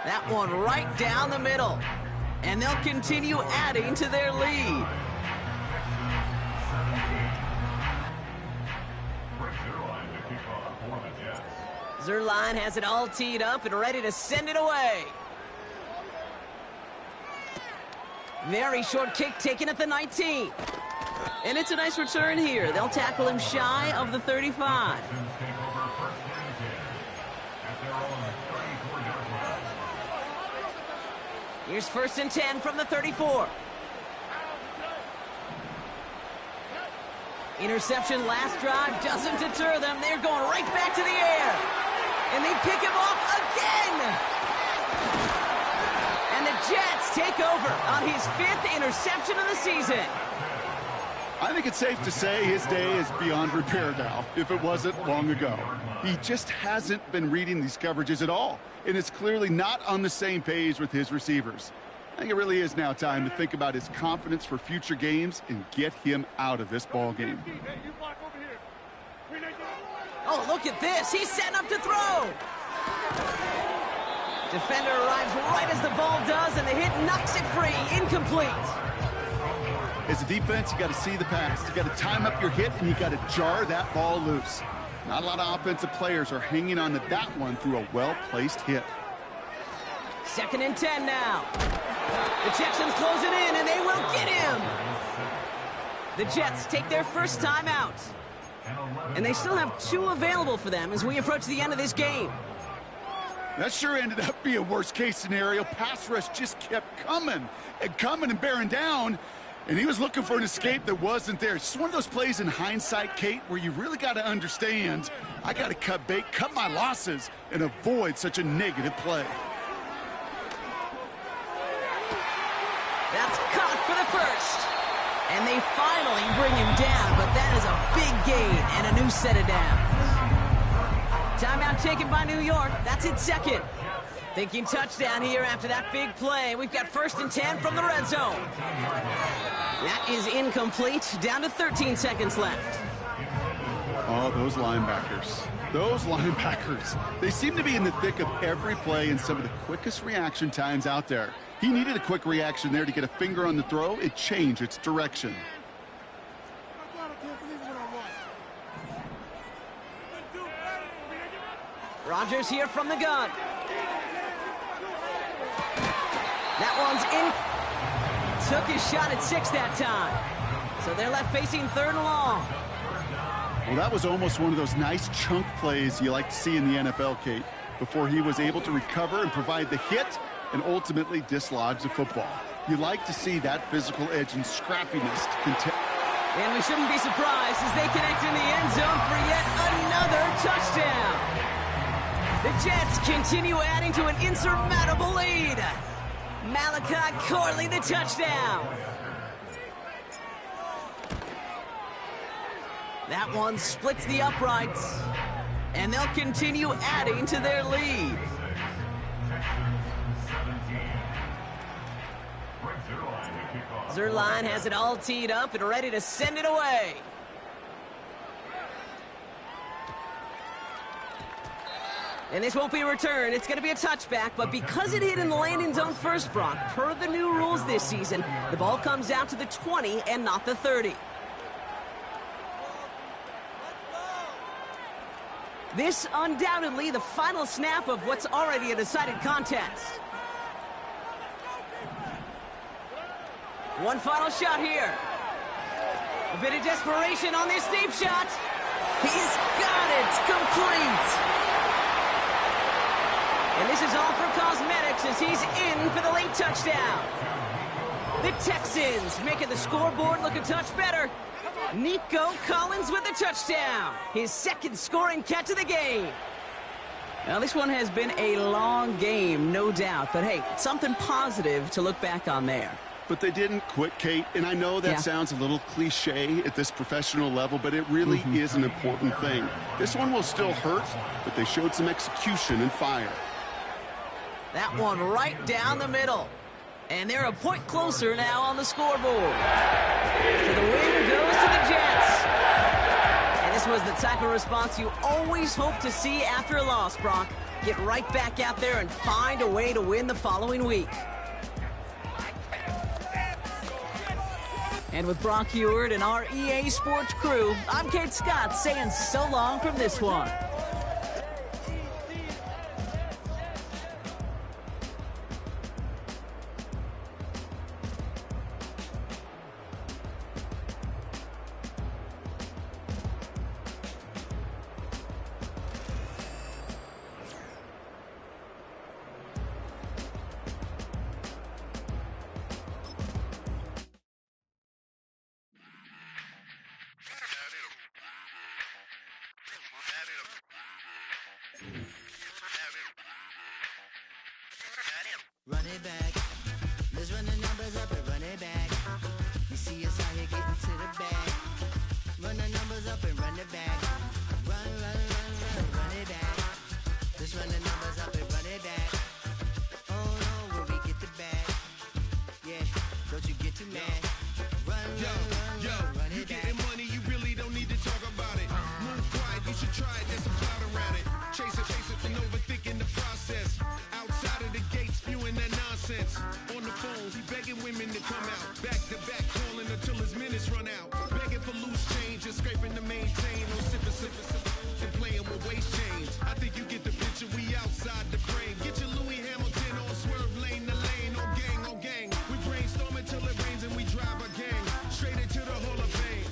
That one right down the middle. And they'll continue adding to their lead. Zerline has it all teed up and ready to send it away. Very short kick taken at the 19. And it's a nice return here. They'll tackle him shy of the 35. Here's 1st and 10 from the 34. Interception last drive doesn't deter them. They're going right back to the air. And they pick him off again. And the Jets take over on his 5th interception of the season. I think it's safe to say his day is beyond repair now, if it wasn't long ago. He just hasn't been reading these coverages at all, and it's clearly not on the same page with his receivers. I think it really is now time to think about his confidence for future games and get him out of this ball game. Oh, look at this. He's setting up to throw. Defender arrives right as the ball does, and the hit knocks it free. Incomplete. As a defense, you got to see the pass. You got to time up your hit, and you got to jar that ball loose. Not a lot of offensive players are hanging on to that one through a well-placed hit. 2nd and 10 now. The Texans close it in, and they will get him. The Jets take their first time out. And they still have 2 available for them as we approach the end of this game. That sure ended up being a worst-case scenario. Pass rush just kept coming and bearing down. And he was looking for an escape that wasn't there. It's just one of those plays in hindsight, Kate, where you really got to understand, I got to cut bait, cut my losses, and avoid such a negative play. That's caught for the first. And they finally bring him down, but that is a big gain and a new set of downs. Timeout taken by New York. That's its 2nd. Thinking touchdown here after that big play. We've got 1st and 10 from the red zone. That is incomplete. Down to 13 seconds left. Oh, those linebackers. Those linebackers. They seem to be in the thick of every play and some of the quickest reaction times out there. He needed a quick reaction there to get a finger on the throw. It changed its direction. Rodgers here from the gun. That one's in. Took his shot at 6 that time. So they're left facing 3rd and long. Well, that was almost one of those nice chunk plays you like to see in the NFL, Kate, before he was able to recover and provide the hit and ultimately dislodge the football. You like to see that physical edge and scrappiness to continue. And we shouldn't be surprised as they connect in the end zone for yet another touchdown. The Jets continue adding to an insurmountable lead. Malachi Corley, the touchdown. That one splits the uprights, and they'll continue adding to their lead. Zerline has it all teed up and ready to send it away. And this won't be a return. It's going to be a touchback, but because it hit in the landing zone first, Brock, per the new rules this season, the ball comes out to the 20 and not the 30. This undoubtedly the final snap of what's already a decided contest. One final shot here. A bit of desperation on this deep shot. He's got it. Complete. And this is all for cosmetics as he's in for the late touchdown. The Texans making the scoreboard look a touch better. Nico Collins with the touchdown. His 2nd scoring catch of the game. Now, this one has been a long game, no doubt. But, hey, something positive to look back on there. But they didn't quit, Kate, and I know that sounds a little cliche at this professional level, but it really is an important thing. This one will still hurt, but they showed some execution and fire. That one right down the middle. And they're a point closer now on the scoreboard. So the win goes to the Jets. And this was the type of response you always hope to see after a loss, Brock. Get right back out there and find a way to win the following week. And with Brock Heward and our EA Sports crew, I'm Kate Scott saying so long from this one. Run it back. Let's run the numbers up and run it back. You see us out here getting to the bag. Run the numbers up and run it back. Run it back. Let's run the numbers up and run it back. Oh no, where we get the bag. Yeah, don't you get too mad. Run it back. You getting money, you really don't need to talk about it. Move quiet, you should try it, there's some cloud around it. Chase it, and overthinking the process. Outside of the gate, spewing that nonsense. On the phone, he begging women to come out. Back to back, calling until his minutes run out. Begging for loose change and scraping to maintain. No sipping, and playing with waist chains. I think you get the picture, we outside the frame. Get your Louis Hamilton on swerve lane to lane. On gang. We brainstorm until it rains and we drive a gang. Straight into the Hall of Fame.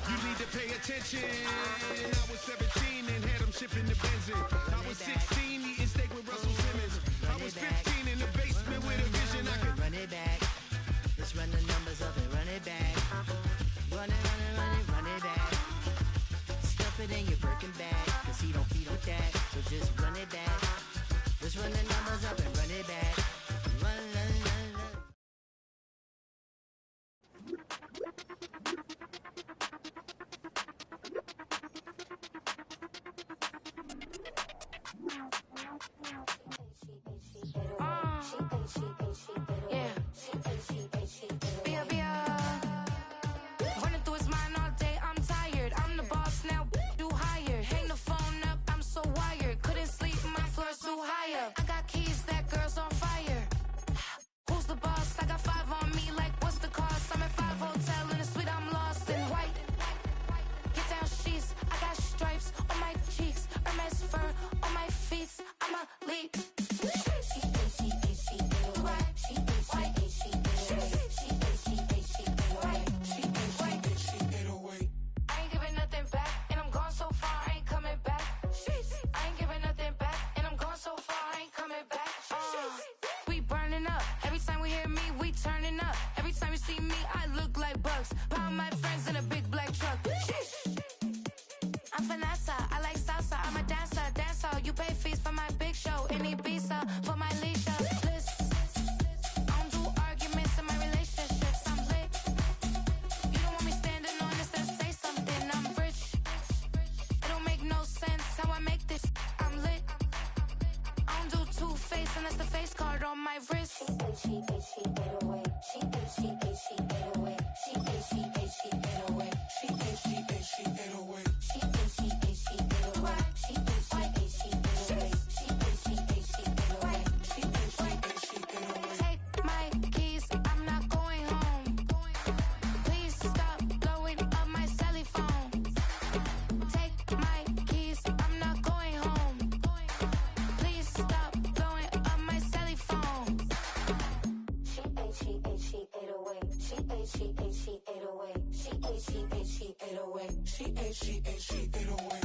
You need to pay attention. I was 17 and had them shipping the benzin. I was 16 eating steak with Russell Simmons. I was 15 in the basement with a vision I could run it back. Let's run the numbers up and run it back. Run it back. Stuff it in your Birkin bag, cause he don't feed with that. So just run it back. Let's run the numbers up and run it back. Run. Running through his mind all day, I'm tired. I'm the boss now, do higher. Hang the phone up, I'm so wired. Couldn't sleep, my floor's too high up. I got keys, that girl's on fire. Who's the boss? I got 5 on me, like what's the cost? I'm at 5 hotel in a suite, I'm lost in white. Get down sheets, I got stripes on my cheeks. Hermes fur on my feet, I'm a leap. Pound my friends in a big black truck. I'm Vanessa, I like salsa. I'm a dancer. You pay fees for my big show in Ibiza for my leisure. I don't do arguments in my relationships. I'm lit. You don't want me standing on this, then say something. I'm rich. It don't make no sense how I make this. I'm lit. I don't do two-face unless the face card on my wrist. She get away. She get away. Take my keys, I'm not going home. Please stop blowing up my celly phone. Take my keys, I'm not going home. Please stop blowing up my celly phone. She ate away. She ate away. She ate away.